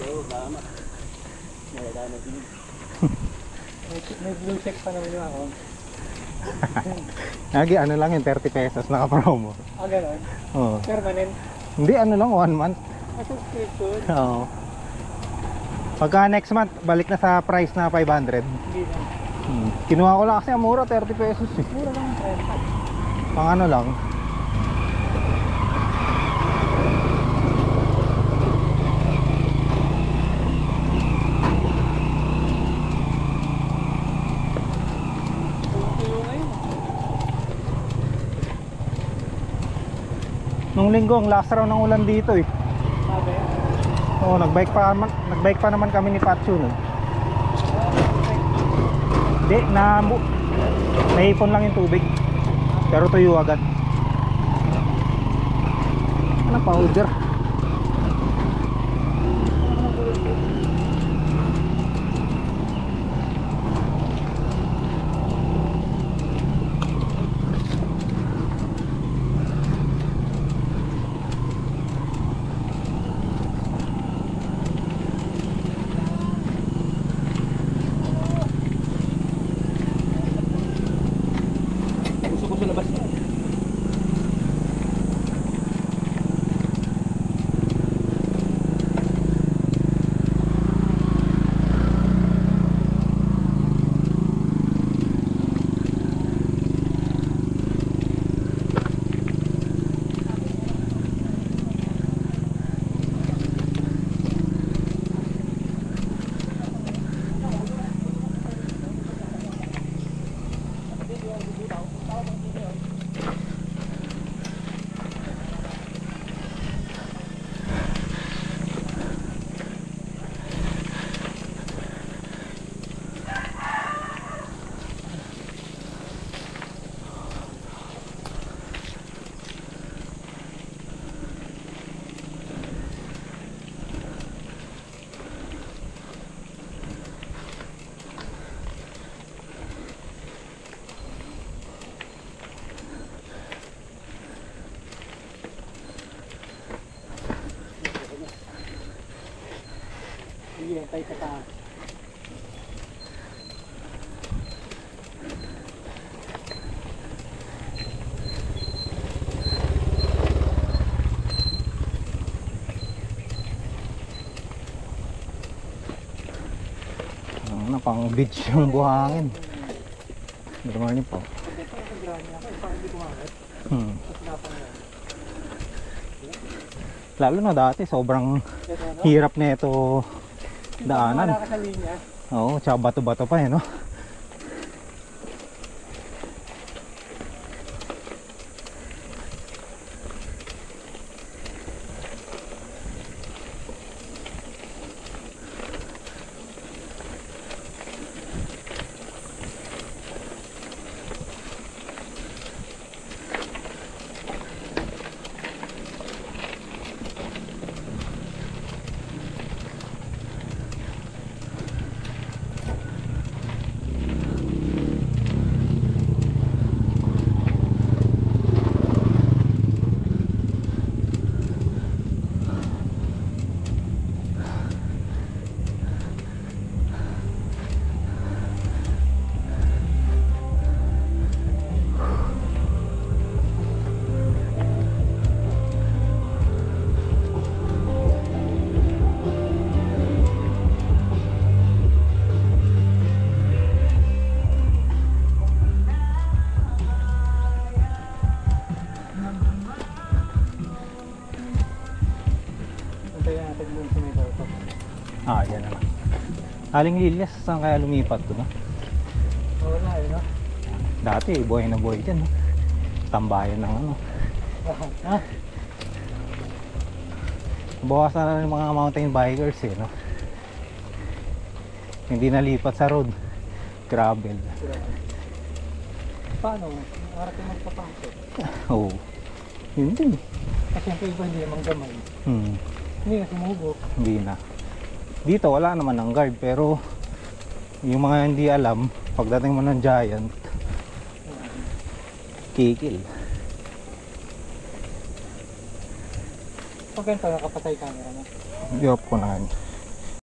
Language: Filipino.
Oo, salamat. Wala na din. May blue check pa naman yung ako. Lagi ano lang yun, 30 pesos naka-promo. Ah, gano'n? Oo. Permanent? Hindi, ano lang, 1 month. Ah, subscription? Oo. Pagka next month, balik na sa price na 500. Hindi na. Kinuha ko lang kasi ang mura, 30 pesos eh. Mura lang ang 30. Pang ano lang. Nung linggo, ang last raw ng ulan dito eh. Sabi? Oo, nagbike pa naman kami ni Patsu nun. Hindi, naipon lang yung tubig. Pero tuyo agad. Ano powder? Gusto ko sa labas na. Sige, tayo sa taas. Ano, pang beach yung buhangin. Good morning po. Lalo na dati, sobrang hirap na ito daanan. Wala ka sa linya. Oo, tsaka bato-bato pa eh, no? Antayin natin dun sa may torto. Ah, yan naman. Aling Lilias, saan kaya lumipat to, no? Wala eh, no? Dati, buhay na buhay dyan, no? Tambayan ng ano. Ha? Bawasan na ng mga mountain bikers eh, no? Hindi nalipat sa road. Gravel. Paano? Arating magpapasok. Oo. Yun din. Kasi yung iba hindi namang gamay. Hindi na sumubok. Hindi na. Dito wala naman ng guard, pero yung mga hindi alam, pagdating mo ng giant, kikil. Pag ganito, nakapatay camera mo. Di-off ko na yun.